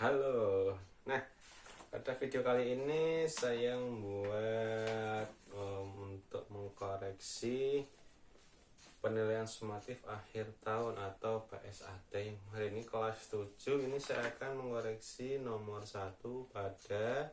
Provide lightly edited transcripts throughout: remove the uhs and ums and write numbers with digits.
Halo. Nah, pada video kali ini saya membuat untuk mengkoreksi penilaian sumatif akhir tahun atau PSAT. Hari ini kelas 7, ini saya akan mengoreksi nomor 1 pada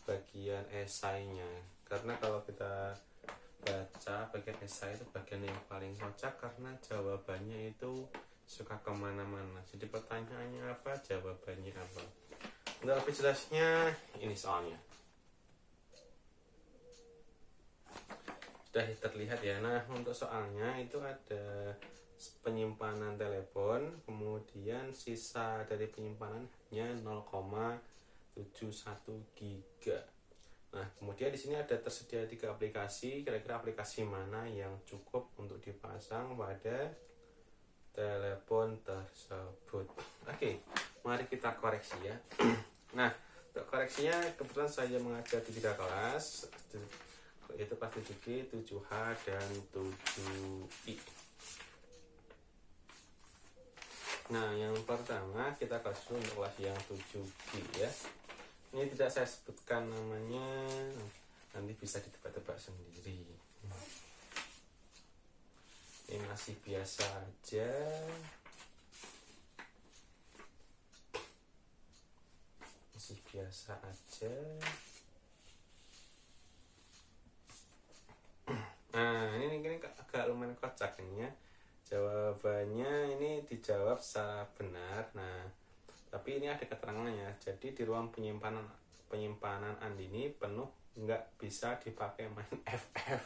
bagian esainya. Karena kalau kita baca bagian esai itu bagian yang paling kocak karena jawabannya itu suka kemana-mana. Jadi pertanyaannya apa, jawabannya apa. Untuk lebih jelasnya, ini soalnya sudah terlihat ya. Nah, untuk soalnya itu ada penyimpanan telepon, kemudian sisa dari penyimpanan hanya 0,71 giga. Nah, kemudian di sini ada tersedia 3 aplikasi. Kira-kira aplikasi mana yang cukup untuk dipasang pada telepon tersebut? Oke, mari kita koreksi ya. Nah, untuk koreksinya kebetulan saya mengajar di 3 kelas, yaitu kelas 7G, 7H, dan 7I. Nah, yang pertama kita kasih dulu untuk kelas yang 7G ya. Ini tidak saya sebutkan namanya, nanti bisa ditebak-tebak sendiri. Ini masih biasa aja. Masih biasa aja. Nah, ini agak lumayan kocak ini ya. Jawabannya ini dijawab secara benar. Nah, tapi ini ada keterangannya. Jadi di ruang penyimpanan Andini penuh, nggak bisa dipakai main FF.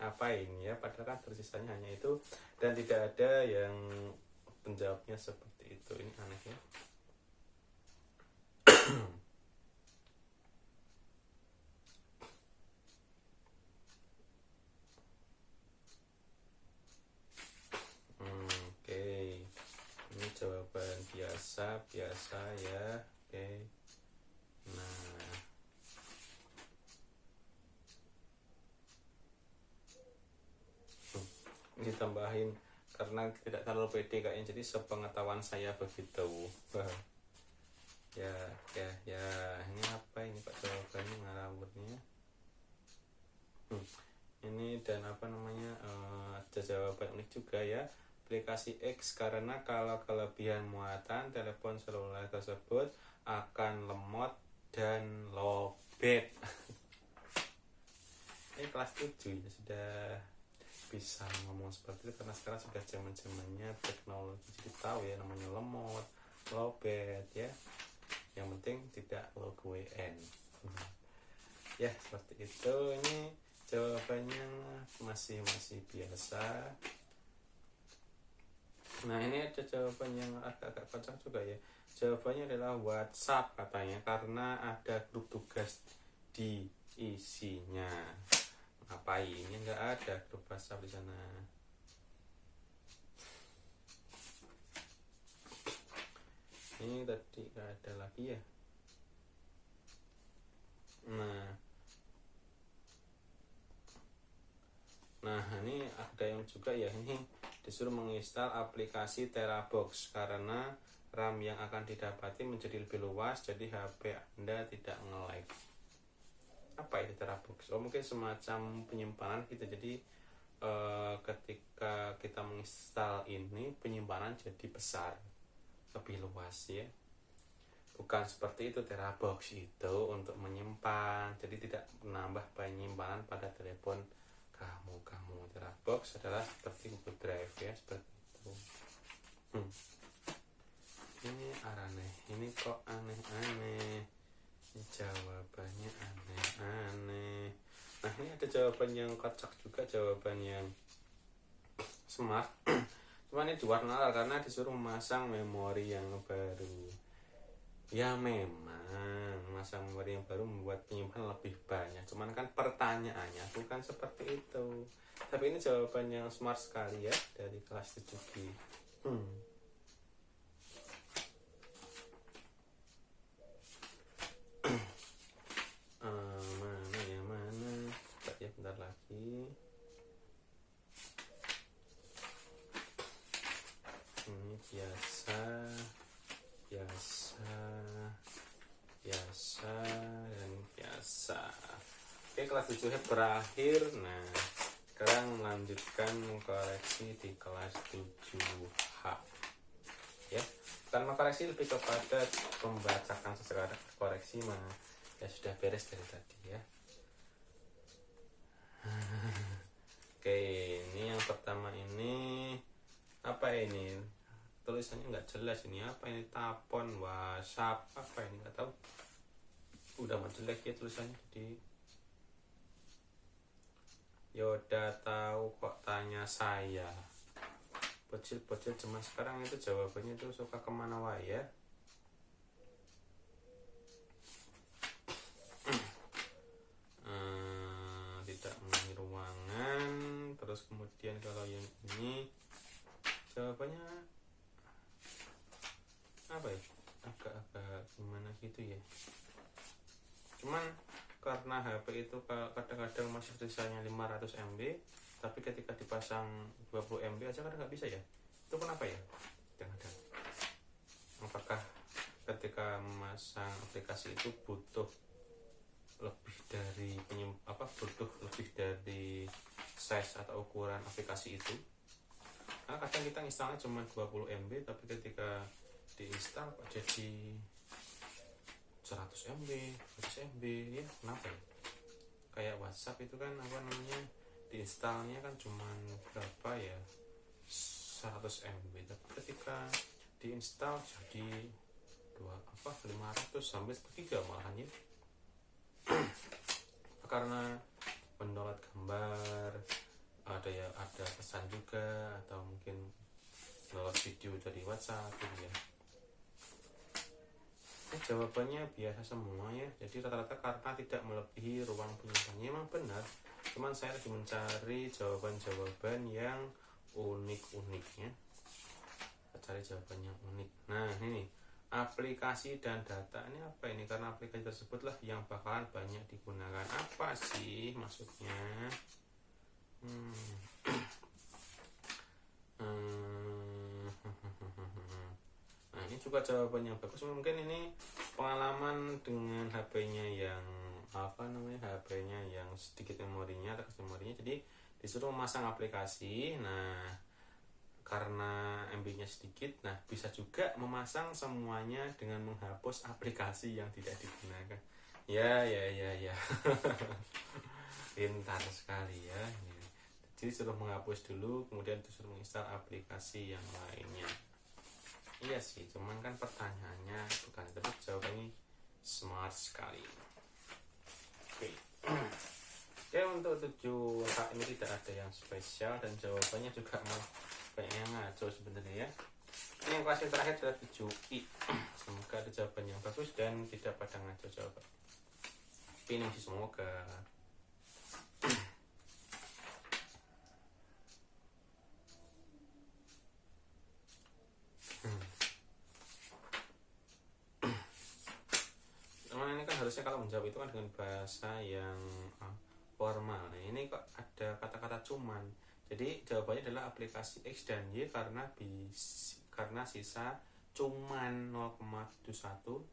Apa ini ya, padahal kan tersisanya hanya itu dan tidak ada yang penjawabnya seperti itu. Ini aneh ya. Oke, ini jawaban biasa ya. Oke, nah ini tambahin karena tidak terlalu pede kayaknya, jadi sepengetahuan saya begitu. Ya, ini apa ini Pak jawabannya ngarawurnya? Ini dan apa namanya, ada jawaban unik juga ya. Aplikasi X karena kalau kelebihan muatan telepon seluler tersebut akan lemot dan lowbat. Ini kelas 7 ya, sudah bisa ngomong seperti itu karena sekarang sudah zamannya teknologi, jadi tahu ya namanya lemot, lowbat ya. Yang penting tidak low WN. Ya, seperti itu. Ini jawabannya masih biasa. Nah, ini ada jawaban yang agak kocak juga ya. Jawabannya adalah WhatsApp katanya, karena ada grup tugas di isinya. Ngapain? Ini nggak ada grup WhatsApp di sana. Ini tadi nggak ada lagi ya. Nah, ini ada yang juga ya, ini disuruh menginstal aplikasi Terabox karena RAM yang akan didapati menjadi lebih luas, jadi HP Anda tidak nge-lag. Apa itu Terabox? Oh, mungkin semacam penyimpanan gitu. Jadi ketika kita menginstal ini, penyimpanan jadi besar, lebih luas ya. Bukan seperti itu, Terabox itu untuk menyimpan, jadi tidak menambah penyimpanan pada telepon kamu. Terabox adalah seperti Google Drive ya, seperti itu. Ini aneh, ini kok aneh-aneh. Ini jawabannya aneh-aneh. Nah, ini ada jawaban yang kocak juga, jawaban yang smart. Cuma ini diwarna karena disuruh memasang memori yang baru. Ya memang memasang memori yang baru membuat penyimpanan lebih banyak. Cuman kan pertanyaannya bukan seperti itu. Tapi ini jawaban yang smart sekali ya dari kelas 7G. Mana? Ya, bentar lagi. Ini biasa. biasa, biasa, dan biasa. Oke, kelas 7H berakhir. Nah, sekarang melanjutkan mengkoreksi di kelas 7H. Ya, bukan mengkoreksi, lebih kepada membacakan secara koreksi mah ya sudah beres dari tadi ya. Oke, ini yang pertama ini apa ini? Tulisannya nggak jelas ini, apa ini? Tapon, WhatsApp, apa ini? Nggak tahu. Udah mau jelek ya tulisannya. Jadi Yoda tahu kok tanya saya. Bocil-bocil zaman sekarang itu jawabannya itu suka kemana wae ya. Tidak mengenai ruangan. Terus kemudian kalau yang ini jawabannya apa ya, agak-agak gimana gitu ya. Cuman karena HP itu kadang-kadang masih tulisannya 500 MB, tapi ketika dipasang 20 MB aja kadang nggak bisa ya. Itu kenapa ya? Kadang-kadang apakah ketika memasang aplikasi itu butuh lebih dari butuh lebih dari size atau ukuran aplikasi itu? Nah, kadang kita installnya cuma 20 MB, tapi ketika diinstal kok jadi 100 MB, 100 MB ya, kenapa ya? Kayak WhatsApp itu kan diinstalnya kan cuma berapa ya, 100 MB, tapi ketika diinstal jadi 500 sampai sepertiga malahan ya. Karena mendownload gambar, ada pesan juga, atau mungkin download video dari WhatsApp gitu ya. Jawabannya biasa semua ya. Jadi rata-rata karena tidak melebihi ruang penyimpanannya. Memang benar, cuman saya lagi mencari jawaban-jawaban yang unik-uniknya. Cari jawaban yang unik. Nah ini aplikasi dan data ini apa ini? Karena aplikasi tersebutlah yang bakalan banyak digunakan. Apa sih maksudnya? Nah ini juga jawaban yang bagus. Mungkin ini pengalaman dengan HP-nya yang HP-nya yang sedikit memorinya, tekan memorinya, jadi disuruh memasang aplikasi. Nah karena MB-nya sedikit, nah bisa juga memasang semuanya dengan menghapus aplikasi yang tidak digunakan. Ya. Pintar sekali ya. Jadi suruh menghapus dulu, kemudian disuruh menginstal aplikasi yang lainnya. Iya sih, cuman kan pertanyaannya bukan, tapi jawabannya smart sekali. Oke. Oke, untuk 7H ini tidak ada yang spesial dan jawabannya juga banyak yang ngaco sebenarnya ya. Ini yang kelas yang terakhir adalah 7I. Semoga ada jawaban yang bagus dan tidak pada ngaco jawaban. Ini masih semoga. Ini kan harusnya kalau menjawab itu kan dengan bahasa yang formal. Nah ini kok ada kata-kata cuman. Jadi jawabannya adalah aplikasi X dan Y karena sisa cuman 0,71.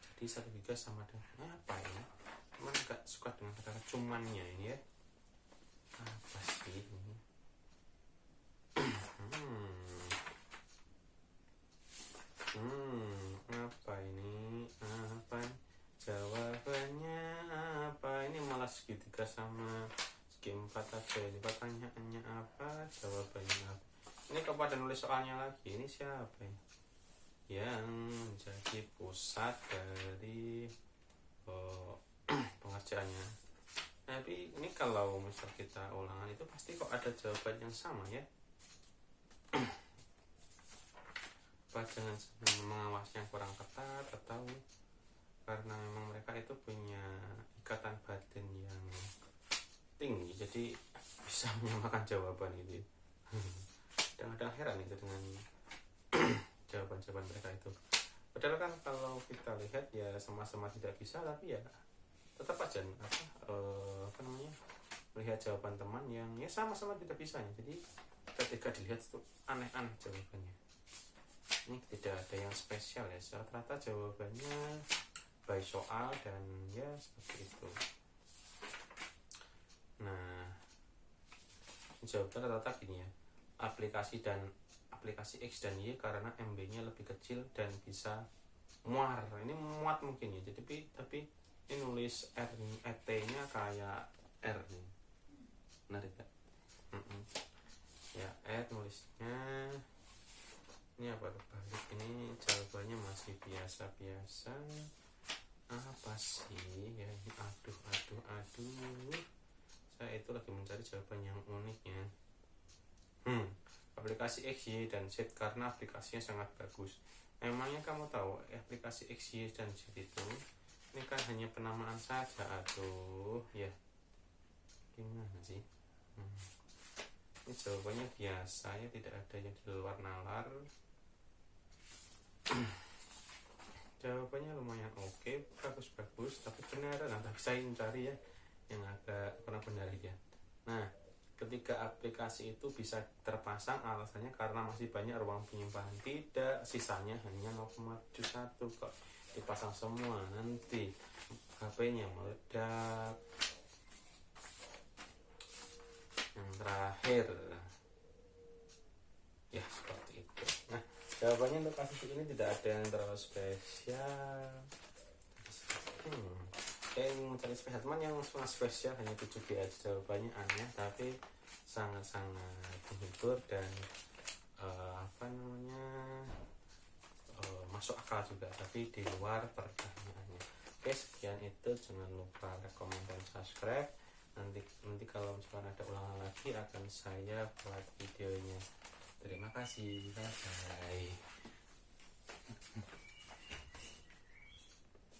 Jadi 1 giga sama dengan apa ya? Cuman gak suka dengan kata-kata cumannya ini ya. Apa sih ini? Apa ini? Apa? Jawabannya apa? Ini malah segitiga sama segi 4 aja. Ini pertanyaannya apa? Jawabannya apa? Ini kepada nulis soalnya lagi. Ini siapa ya? Yang jadi pusat dari pengerjaannya. Tapi ini kalau misal kita ulangan itu pasti kok ada jawaban yang sama ya. Apa dengan mengawasnya kurang ketat, atau karena memang mereka itu punya ikatan batin yang tinggi, jadi bisa menyamakan jawaban itu. Kadang-kadang heran itu dengan jawaban-jawaban mereka itu. Padahal kan kalau kita lihat ya sama-sama tidak bisa, tapi ya tetap aja melihat jawaban teman yang ya sama-sama tidak bisanya. Jadi ketika dilihat itu aneh-aneh jawabannya. Ini tidak ada yang spesial ya, rata-rata jawabannya by soal dan ya seperti itu. Nah, jawaban rata-rata gini ya, aplikasi X dan Y karena MB-nya lebih kecil dan bisa muar. Ini muat mungkin ya, jadi tapi ini nulis ET-nya kayak R nih, benar tidak? Ya, nulisnya ini apa kebalik, ini jawabannya masih biasa-biasa. Apa sih ya ini, aduh saya itu lagi mencari jawaban yang uniknya. Aplikasi X, Y, dan Z karena aplikasinya sangat bagus. Emangnya kamu tahu aplikasi X, Y, dan Z itu ini kan hanya penamaan saja. Aduh ya, gimana sih? Ini jawabannya biasa ya, tidak ada yang di luar nalar. Jawabannya lumayan oke, bagus, tapi benar. Nah, saya mencari ya yang agak kurang benar ya. Nah, ketika aplikasi itu bisa terpasang, alasannya karena masih banyak ruang penyimpanan. Tidak, sisanya hanya 0,71 kok. Dipasang semua nanti HP-nya meledak. Yang terakhir ya seperti itu. Nah, jawabannya untuk kasus ini tidak ada yang terlalu spesial. Mencari spesial, teman yang sangat spesial hanya 7B aja. Jawabannya aneh tapi sangat-sangat menghibur dan masuk akal juga, tapi di luar pertanyaannya. Oke, sekian itu, jangan lupa like, komen, dan subscribe. Nanti kalau misalkan ada ulangan lagi akan saya buat videonya. Terima kasih, bye bye.